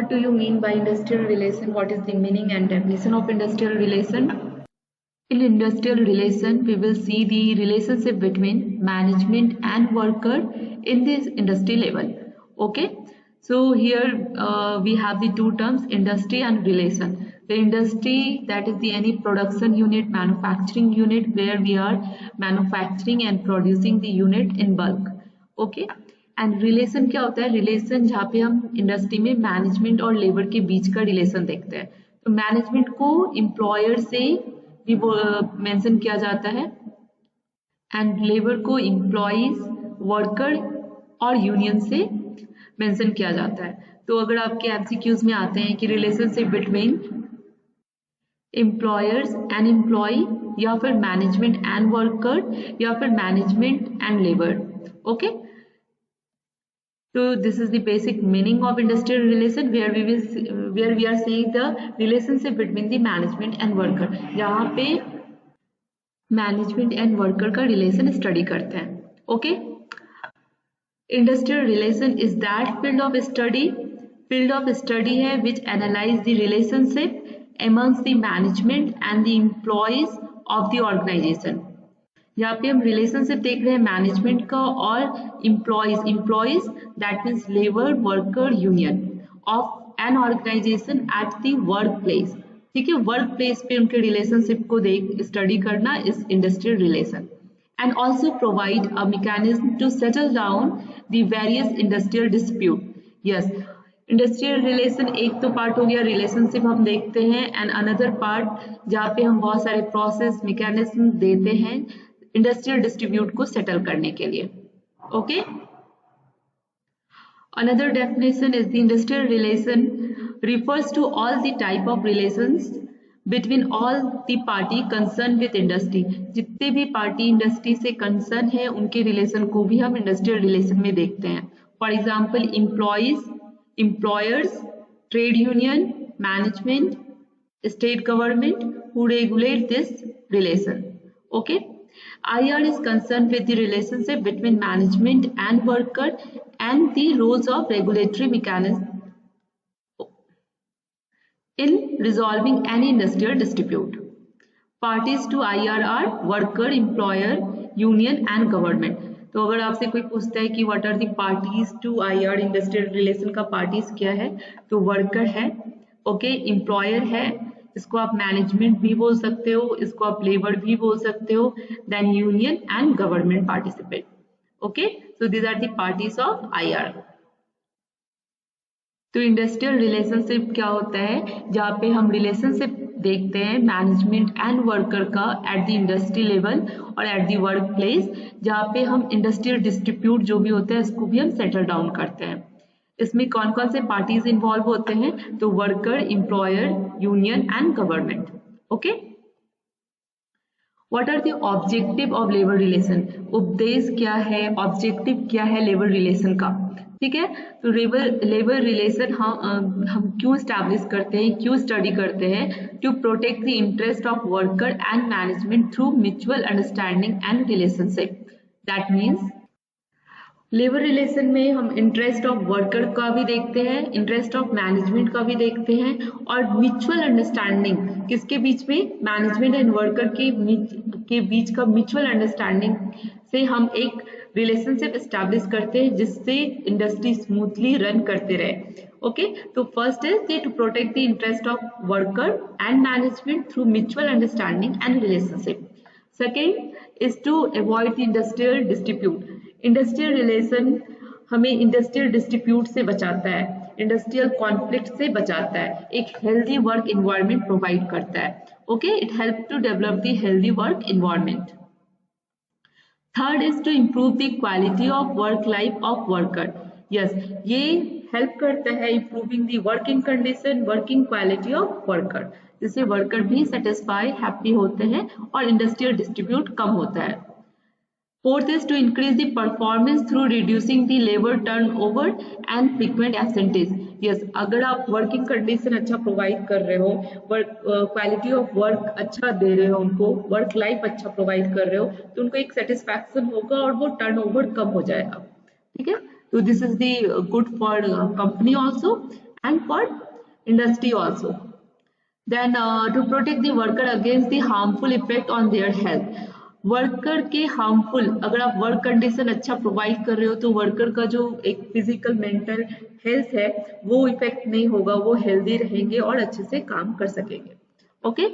what do you mean by industrial relation? What is the meaning and definition of industrial relation? In industrial relation, we will see the relationship between management and worker in this industry level. Okay, so here we have the two terms, industry and relation. The industry, that is the any production unit, manufacturing unit, where we are manufacturing and producing the unit in bulk. Okay, and relation क्या होता है? Relation जहाँ पे हम industry में management और labour के बीच का रिलेशन देखते हैं. तो मैनेजमेंट को एम्प्लॉयर से भी मेंशन किया जाता है एंड लेबर को एम्प्लॉइज, वर्कर और यूनियन से मेंशन किया जाता है. तो अगर आपके एमसीक्यूज में आते हैं कि relationship between employers and employee, या फिर मैनेजमेंट एंड वर्कर, या फिर management and labour. Okay, so this is the basic meaning of industrial relation, where we are seeing the relationship between the management and worker, जहाँ पे management and worker का relation study करते हैं. Okay, industrial relation is that field of study है which analyse the relationship amongst the management and the employees of the organization. यहाँ पे हम relationship देख रहे हैं मैनेजमेंट का और employees that means labour, worker, union of an organisation at the work place. ठीक है, वर्क प्लेस पे उनके रिलेशनशिप को स्टडी करना is industrial relation. And also provide a mechanism to settle down the various industrial dispute. Yes, industrial relation एक तो part हो गया, रिलेशनशिप हम देखते हैं, एंड अनदर पार्ट जहाँ पे हम बहुत सारे प्रोसेस, मैकेनिज्म देते हैं इंडस्ट्रियल डिस्ट्रीब्यूट को सेटल करने के लिए. Okay, another definition is the industrial relation refers to all the type of relations between all the party concerned with industry. जितने भी पार्टी इंडस्ट्री से कंसर्न है उनके रिलेशन को भी हम इंडस्ट्रियल रिलेशन में देखते हैं. For example employees, employers, trade union, management, state government who regulate this relation. Okay, IR is concerned with the relationship between management and worker and the roles of regulatory mechanism in resolving any industrial dispute. Parties to IR are worker, employer, union and government. तो अगर आपसे कोई पूछता है कि what are the parties to IR industrial relation का parties क्या है, तो वर्कर है, ओके, एम्प्लॉयर है, इसको आप मैनेजमेंट भी बोल सकते हो, इसको आप लेबर भी बोल सकते हो, then union and government participate. Okay, so these are the parties of IR. तो इंडस्ट्रियल रिलेशनशिप क्या होता है? जहाँ पे हम रिलेशनशिप देखते हैं मैनेजमेंट एंड वर्कर का एट द इंडस्ट्री लेवल और एट द वर्क प्लेस, जहाँ पे हम इंडस्ट्रियल डिस्प्यूट जो भी होता है इसको भी हम सेटल डाउन करते हैं. इसमें कौन कौन से पार्टीज इन्वॉल्व होते हैं? तो worker, employer, union and government. Okay, what are the objective of labour relation? उद्देश्य क्या है, ऑब्जेक्टिव क्या है लेबर रिलेशन का? ठीक है, तो लेबर रिलेशन हम क्यों स्टैब्लिश करते हैं, क्यों स्टडी करते हैं? To protect the interest of worker and management through mutual understanding and relationship. That means labour relation में हम इंटरेस्ट ऑफ वर्कर का भी देखते हैं, इंटरेस्ट ऑफ मैनेजमेंट का भी देखते हैं, और म्यूचुअल अंडरस्टैंडिंग किसके बीच में? मैनेजमेंट एंड वर्कर के बीच का म्यूचुअल अंडरस्टैंडिंग से हम एक रिलेशनशिप एस्टैब्लिश करते हैं जिससे इंडस्ट्री स्मूथली रन करते रहे. ओके, तो first is to protect the interest of worker and management through mutual understanding and relationship. Second is to avoid the industrial dispute. Industrial relation हमें इंडस्ट्रियल डिस्प्यूट से बचाता है, इंडस्ट्रियल कॉन्फ्लिक्ट से बचाता है, एक हेल्दी वर्क इन्वायरमेंट प्रोवाइड करता है. Okay, it help to develop the healthy work environment. Third is to improve the quality of work life of worker. Yes, ये हेल्प करता है improving the working condition, working quality of worker, जिससे worker भी satisfy, happy होते हैं और industrial distribute कम होता है. Fourth is to increase the performance through reducing the labor turnover and frequent absentees. Yes, अगर आप वर्किंग कंडीशन अच्छा प्रोवाइड कर रहे हो, क्वालिटी ऑफ वर्क अच्छा दे रहे हो उनको, वर्क लाइफ अच्छा प्रोवाइड कर रहे हो, तो उनको एक सेटिस्फैक्शन होगा और वो टर्नओवर कम हो जाएगा. ठीक है, तो this is the good for company also and for industry also. Then to protect the worker against the harmful effect on their health. Worker के हार्मफुल, अगर आप वर्क कंडीशन अच्छा प्रोवाइड कर रहे हो तो वर्कर का जो एक फिजिकल मेंटल हेल्थ है वो इफेक्ट नहीं होगा, वो हेल्दी रहेंगे और अच्छे से काम कर सकेंगे. Okay,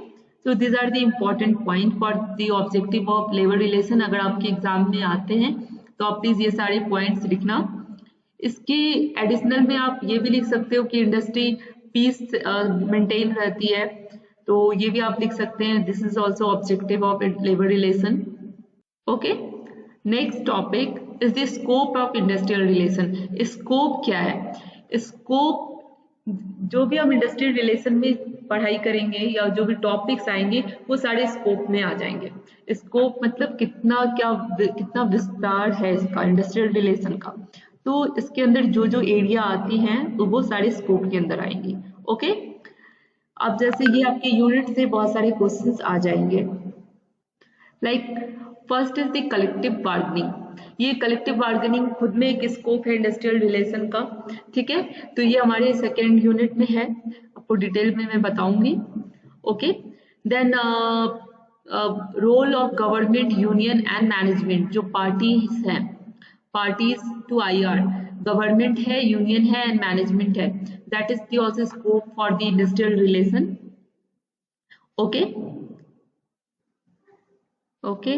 so these are the important point for the objective of labour relation. अगर आपके एग्जाम में आते हैं तो आप प्लीज ये सारे पॉइंट्स लिखना. इसके एडिशनल में आप ये भी लिख सकते हो कि इंडस्ट्री पीस मेंटेन रहती है, तो ये भी आप लिख सकते हैं. This is also objective of labour relation. Okay, next topic is the scope of industrial relation. Scope क्या है? स्कोप, जो भी हम इंडस्ट्रियल रिलेशन में पढ़ाई करेंगे या जो भी टॉपिक्स आएंगे वो सारे स्कोप में आ जाएंगे. स्कोप मतलब कितना विस्तार है इसका, इंडस्ट्रियल रिलेशन का. तो इसके अंदर जो जो एरिया आती हैं तो वो सारे स्कोप के अंदर आएंगी. ओके, अब जैसे ये आपके यूनिट से बहुत सारे क्वेश्चंस आ जाएंगे. Like first is the collective bargaining. ये कलेक्टिव बार्गेनिंग खुद में एक स्कोप है इंडस्ट्रियल रिलेशन का. ठीक है, तो ये हमारे सेकेंड यूनिट में है, आपको डिटेल में मैं बताऊंगी. Okay, then role of government, union and management. जो पार्टीज हैं, पार्टीज टू IR, गवर्नमेंट है, यूनियन है एंड मैनेजमेंट है. That is the also scope for the industrial relation. Okay okay,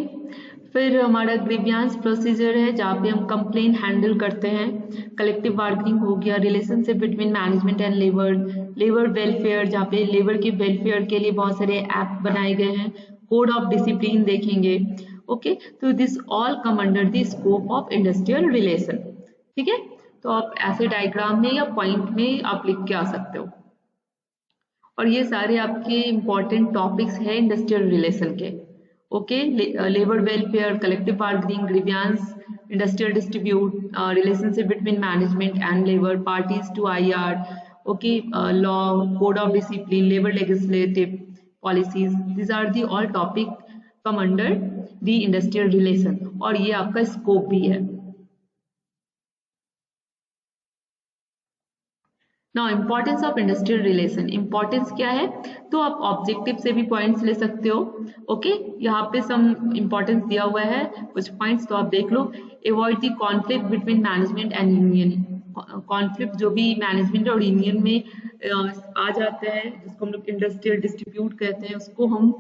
फिर हमारा ग्रीवियंस प्रोसीजर है जहाँ पे हम कंप्लेन हैंडल करते हैं. कलेक्टिव बार्गेनिंग हो गया, relationship between management and labour, labour welfare जहाँ पे लेबर के वेलफेयर के लिए बहुत सारे एक्ट बनाए गए हैं, कोड ऑफ डिसिप्लिन देखेंगे. ओके, तो this all come under the scope of industrial relation. ठीक है, तो आप ऐसे डायग्राम में या पॉइंट में आप लिख के आ सकते हो. और ये सारे आपके इंपॉर्टेंट टॉपिक्स हैं इंडस्ट्रियल रिलेशन के. Okay, labour welfare, collective bargaining, grievance, industrial distribute, relationship between management and labour, parties to IR, okay, law, code of discipline, labour legislative policies. This are the all topic come under the industrial relation और ये आपका scope भी है. Now importance of industrial relation. Importance क्या है? तो आप objective से भी पॉइंट्स ले सकते हो. ओके, यहाँ पे सम इम्पोर्टेंस दिया हुआ है, कुछ पॉइंट्स तो आप देख लो. Avoid the conflict between management and union. Conflict जो भी मैनेजमेंट और यूनियन में आ जाते हैं, जिसको हम लोग इंडस्ट्रियल डिस्ट्रीब्यूट कहते हैं, उसको हम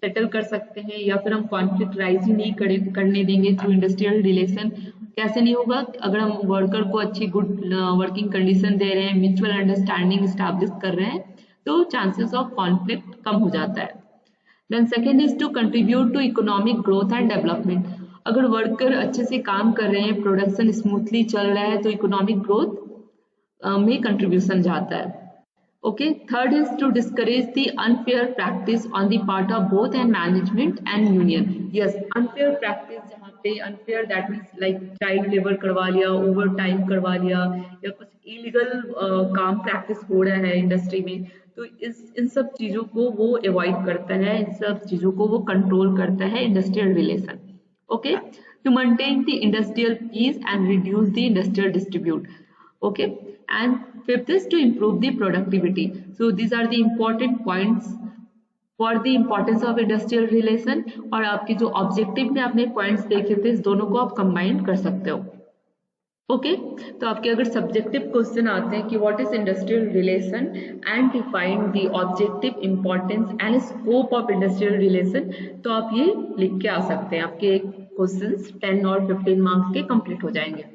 सेटल कर सकते हैं या फिर हम कॉन्फ्लिक्ट राइज ही नहीं करने देंगे थ्रू इंडस्ट्रियल रिलेशन. कैसे नहीं होगा? अगर हम वर्कर को अच्छी गुड वर्किंग कंडीशन दे रहे हैं, म्यूचुअल अंडरस्टैंडिंग स्टैब्लिश कर रहे हैं, तो चांसेस ऑफ कॉन्फ्लिक्ट कम हो जाता है. Then second is to contribute to economic growth and development. अगर वर्कर अच्छे से काम कर रहे हैं, प्रोडक्शन स्मूथली चल रहा है, तो इकोनॉमिक ग्रोथ में कंट्रीब्यूशन जाता है. Okay, third is to discourage the unfair practice on the part of both and management and union. Yes, unfair practice, जहाँ पे unfair that means like child labour करवा लिया, ओवर टाइम करवा लिया या कुछ इलीगल काम प्रैक्टिस हो रहा है इंडस्ट्री में, तो इन सब चीजों को वो अवॉइड करता है, इन सब चीजों को वो कंट्रोल करता है industrial relation. Okay, to maintain the industrial peace and reduce the industrial distribute. Okay, and fifth is to improve the productivity. So these are the important points for the importance of industrial relation. और आपके जो objective में आपने points देखे थे, इस दोनों को आप कंबाइन कर सकते हो. ओके, तो आपके अगर सब्जेक्टिव क्वेश्चन आते हैं कि what is industrial relation and define the objective, importance and scope of industrial relation, तो आप ये लिख के आ सकते हैं. आपके क्वेश्चंस 10 और 15 मार्क्स के कंप्लीट हो जाएंगे.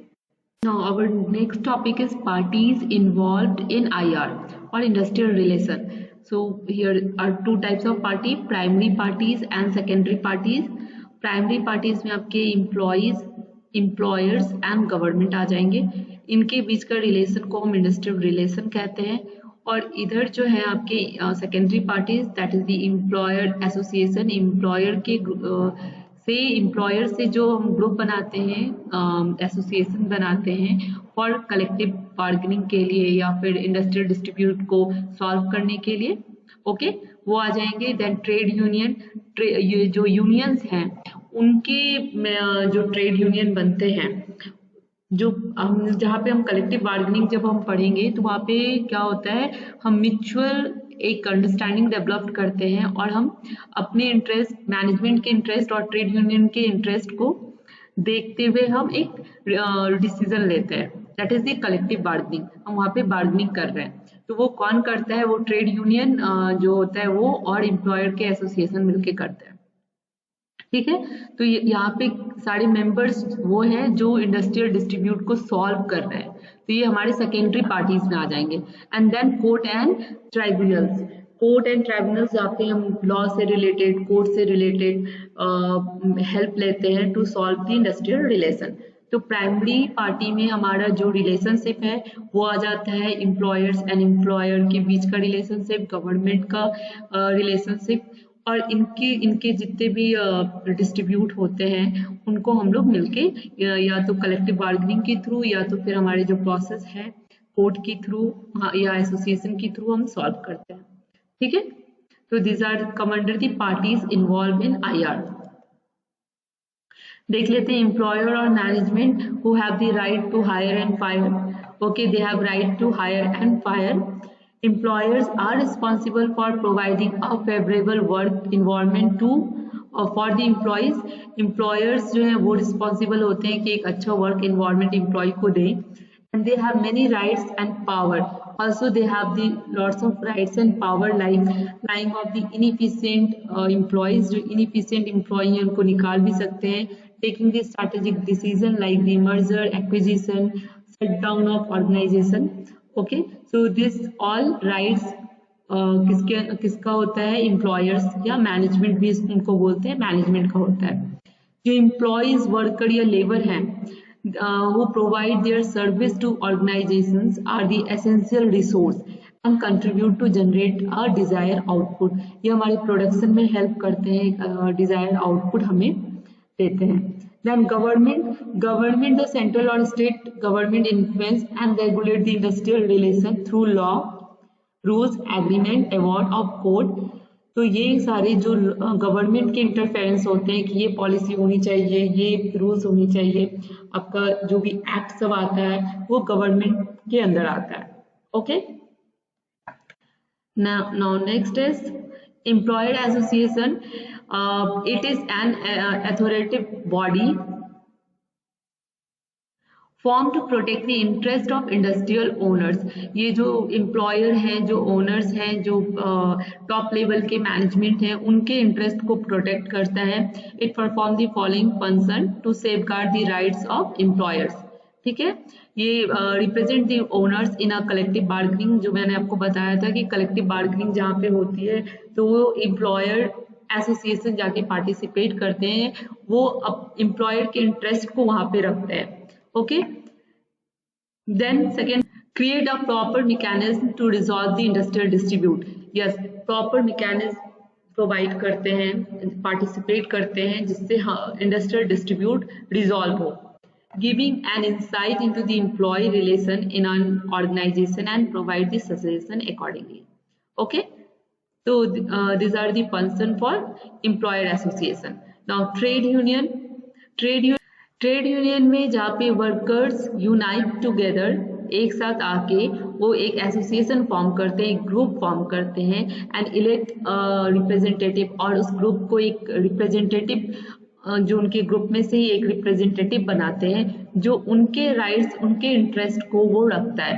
Now our next topic is parties involved in IR or industrial relation. So here are two types of party, primary parties and secondary parties. Primary parties में आपके employees, employers and government आ जाएंगे. इनके बीच का relation को हम industrial relation कहते हैं. और इधर जो है आपके secondary parties, that is the employer association. Employer के एम्प्लॉयर से जो हम ग्रुप बनाते हैं, एसोसिएशन बनाते हैं फॉर कलेक्टिव बार्गेनिंग के लिए या फिर इंडस्ट्रियल डिस्ट्रीब्यूट को सॉल्व करने के लिए. ओके, वो आ जाएंगे. देन ट्रेड यूनियन, जो यूनियंस हैं उनके जो ट्रेड यूनियन बनते हैं जो हम जहाँ पे हम कलेक्टिव बार्गेनिंग जब हम पढ़ेंगे तो वहाँ पे क्या होता है, हम म्यूचुअल एक अंडरस्टैंडिंग डेवलप करते हैं और हम अपने इंटरेस्ट, मैनेजमेंट के इंटरेस्ट और ट्रेड यूनियन के इंटरेस्ट को देखते हुए हम एक डिसीजन लेते हैं, that is the collective bargaining. हम वहाँ पे बार्गेनिंग कर रहे हैं, तो वो कौन करता है, वो ट्रेड यूनियन जो होता है वो और एम्प्लॉयर के एसोसिएशन मिलके करते हैं। ठीक है, तो यहाँ पे सारे मेंबर्स वो हैं जो इंडस्ट्रियल डिस्ट्रीब्यूट को सॉल्व कर रहे हैं, तो ये हमारे सेकेंडरी पार्टीज में आ जाएंगे। And then court and tribunals, court and tribunals जहाँ पे हम लॉ से रिलेटेड, कोर्ट से रिलेटेड हेल्प लेते हैं to solve the industrial relation. तो प्राइमरी पार्टी में हमारा जो रिलेशनशिप है वो आ जाता है एम्प्लॉयर्स एंड एम्प्लॉयर के बीच का रिलेशनशिप, गवर्नमेंट का रिलेशनशिप, और इनके इनके जितने भी डिस्ट्रीब्यूट होते हैं उनको हम लोग मिलके या तो कलेक्टिव बार्गेनिंग के थ्रू या तो फिर हमारे जो प्रोसेस है कोर्ट के थ्रू या एसोसिएशन के थ्रू हम सॉल्व करते हैं। ठीक है, तो this are come under the parties involve in IR. देख लेते हैं एम्प्लॉयर और management who have the right to hire and fire. Okay, they have right to hire and fire. Employers are responsible for providing a favorable work environment to for the employees. Employers जो हैं वो responsible होते हैं कि एक अच्छा work environment employee को दें, and they have many rights and power. Also they have the lots of rights and power lying of the inefficient employees. जो inefficient employee हैं उनको निकाल भी सकते हैं, taking the strategic decision like the merger, acquisition, shutdown of organization. Okay, so this all rights किसका होता है, एम्प्लॉयर्स या मैनेजमेंट भी उनको बोलते हैं, मैनेजमेंट का होता है। जो एम्प्लॉयज, वर्कर या लेबर हैं who provide their service to organizations are the essential resource and contribute to generate a desired output. ये हमारे प्रोडक्शन में हेल्प करते हैं, डिजायर्ड आउटपुट हमें देते हैं। Then government the central or state government influence and regulate the industrial relation through law, rules, agreement, award of code. तो ये सारे जो गवर्नमेंट के इंटरफेरेंस होते हैं कि ये पॉलिसी होनी चाहिए, ये रूल्स होनी चाहिए, आपका जो भी एक्ट सब आता है वो गवर्नमेंट के अंदर आता है। Okay, now next is employer association. It is an authoritative body formed to protect the interest of industrial owners. ये जो एम्प्लॉयर हैं, जो ओनर्स हैं, जो टॉप लेवल के मैनेजमेंट हैं, उनके इंटरेस्ट को प्रोटेक्ट करता है। It perform the following function to safeguard the rights of employers. ठीक है, ये represent the owners in a collective bargaining. जो मैंने आपको बताया था कि कलेक्टिव बार्गेनिंग जहाँ पे होती है तो वो एम्प्लॉयर एसोसिएशन जाके पार्टिसिपेट करते हैं, वो एम्प्लॉयर के इंटरेस्ट को वहां पे रखते हैं। Okay, then second, create a proper mechanism to resolve the industrial distribute. Yes, proper mechanism provide करते हैं, पार्टिसिपेट करते हैं जिससे इंडस्ट्रियल डिस्ट्रीब्यूट रिजॉल्व हो। Giving an insight into the employ relation in an organisation and provide the suggestion accordingly. Okay, so these are the function for employer association. Now trade union में जहाँ पे workers unite together, एक साथ आके वो एक association form करते हैं, एक ग्रुप फॉर्म करते हैं एंड इलेक्ट रिप्रेजेंटेटिव, और उस ग्रुप को एक रिप्रेजेंटेटिव जो उनके ग्रुप में से ही एक रिप्रेजेंटेटिव बनाते हैं जो उनके राइट्स, उनके इंटरेस्ट को वो रखता है।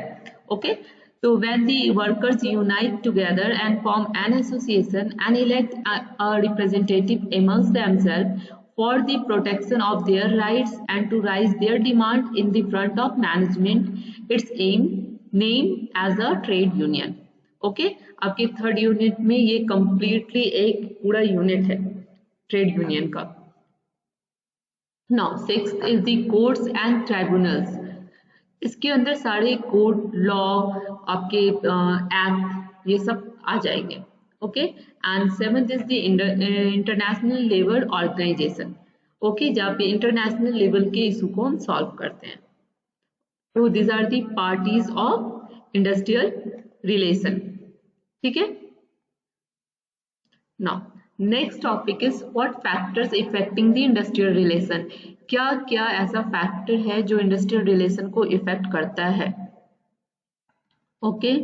Okay, so when the workers unite together and form an association and elect a representative amongst themselves for the protection of their rights and to raise their demand in the front of management, its aim named as a trade union. Okay, आपके third unit में ये completely एक पूरा unit है trade union का। Now sixth is the courts and tribunals. इसके अंदर सारे कोड, लॉ, आपके एक्ट, ये सब आ जाएंगे। Okay, and seventh is the international labour organisation. Okay, जहाँ पे इंटरनेशनल लेवल के इशू को हम सॉल्व करते हैं। तो this are the parties of industrial relation. ठीक है, now next topic is what factors affecting the industrial relation. क्या क्या ऐसा फैक्टर है जो इंडस्ट्रियल रिलेशन को इफेक्ट करता है। Okay,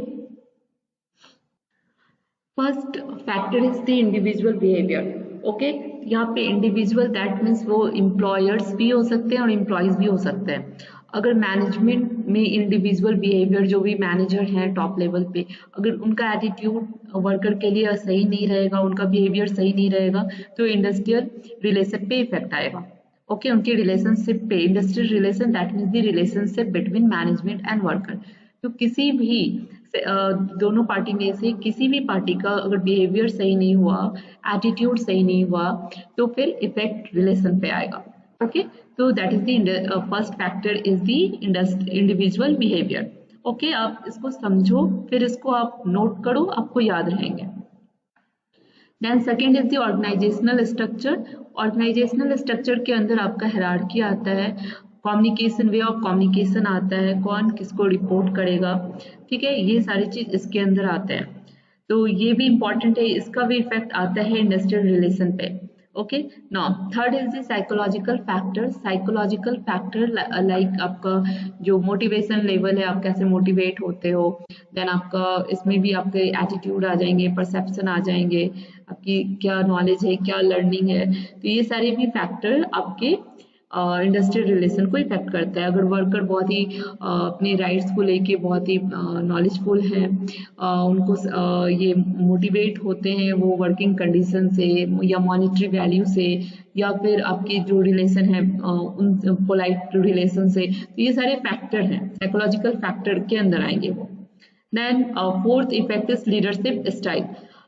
first factor is the individual behaviour. Okay, यहाँ पे इंडिविजुअल दैट मीन्स वो एम्प्लॉयर्स भी हो सकते हैं और एम्प्लॉयज भी हो सकते हैं। अगर मैनेजमेंट में इंडिविजुअल बिहेवियर, जो भी मैनेजर हैं टॉप लेवल पे, अगर उनका एटीट्यूड वर्कर के लिए सही नहीं रहेगा, उनका बिहेवियर सही नहीं रहेगा, तो इंडस्ट्रियल रिलेशन पे इफेक्ट आएगा। ओके, उनके रिलेशनशिप पे, industrial relation that means the relationship between management and worker. तो किसी भी दोनों पार्टी में से किसी भी पार्टी का अगर बिहेवियर सही नहीं हुआ, एटीट्यूड सही नहीं हुआ, तो फिर इफेक्ट रिलेशन पे आएगा। ओके, तो that is the first factor is the individual behaviour. Okay, आप इसको समझो, फिर इसको आप नोट करो, आपको याद रहेंगे। Then second is the organisational structure. Organisational structure के अंदर आपका हायरार्की आता है, कम्युनिकेशन, वे ऑफ कम्युनिकेशन आता है, कौन किसको रिपोर्ट करेगा, ठीक है, ये सारी चीज इसके अंदर आते हैं। तो ये भी इंपॉर्टेंट है, इसका भी इफेक्ट आता है इंडस्ट्रियल रिलेशन पे। Okay, now third is the psychological factor. Psychological factor like आपका जो मोटिवेशन लेवल है, आप कैसे मोटिवेट होते हो, देन आपका इसमें भी आपके एटीट्यूड आ जाएंगे, परसेप्शन आ जाएंगे, आपकी क्या नॉलेज है, क्या लर्निंग है। तो ये सारे भी फैक्टर आपके इंडस्ट्रियल रिलेशन को इफेक्ट करता है। अगर वर्कर बहुत ही अपने राइट्स को लेके बहुत ही नॉलेजफुल है, उनको ये मोटिवेट होते हैं वो वर्किंग कंडीशन से या मॉनिटरी वैल्यू से, या फिर आपकी जो रिलेशन है उन पोलाइट रिलेशन से, तो ये सारे फैक्टर हैं, साइकोलॉजिकल फैक्टर के अंदर आएंगे वो। Then fourth effect is leadership style.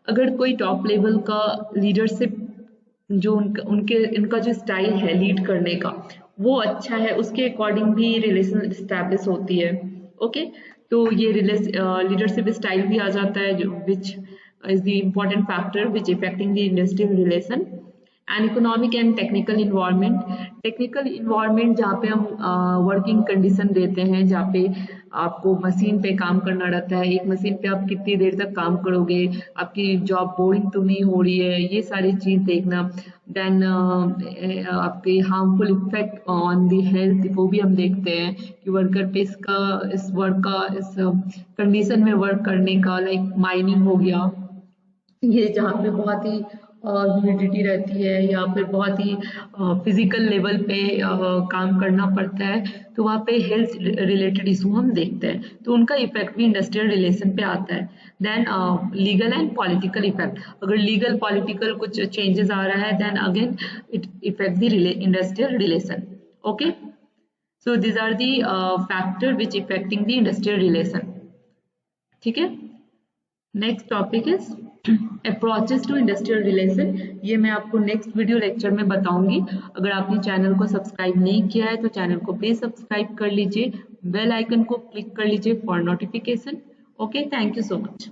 अगर कोई टॉप लेवल का लीडरशिप जो इनका जो स्टाइल है लीड करने का वो अच्छा है, उसके अकॉर्डिंग भी रिलेशन एस्टैब्लिश होती है। ओके, तो ये लीडरशिप स्टाइल भी आ जाता है, जो which is the important factor which affecting the industrial relation. And economic and technical environment. Technical environment जहाँ पे हम वर्किंग कंडीशन देते हैं, जहाँ पे आपको मशीन पे काम करना रहता है, एक मशीन पे आप कितनी देर तक काम करोगे, आपकी जॉब बोरिंग तो नहीं हो रही है, ये सारी चीज देखना। देन आपके harmful effect on the health, वो भी हम देखते हैं कि वर्कर पे इस वर्क का, इस कंडीशन में वर्क करने का, लाइक माइनिंग हो गया, ये जहाँ पे बहुत ही ह्यूमिडिटी रहती है या फिर बहुत ही फिजिकल लेवल पे काम करना पड़ता है, तो वहाँ पे हेल्थ रिलेटेड इशू हम देखते हैं, तो उनका इफेक्ट भी इंडस्ट्रियल रिलेशन पे आता है। Then legal and political effect. अगर लीगल पॉलिटिकल कुछ चेंजेस आ रहा है, then again it effect the industrial relation. Okay, so this are the factor which affecting the industrial relation. ठीक है, next topic is approaches to industrial relation. ये मैं आपको नेक्स्ट वीडियो लेक्चर में बताऊंगी। अगर आपने चैनल को सब्सक्राइब नहीं किया है तो चैनल को प्लीज सब्सक्राइब कर लीजिए, बेल आइकन को क्लिक कर लीजिए for notification. Okay, thank you so much.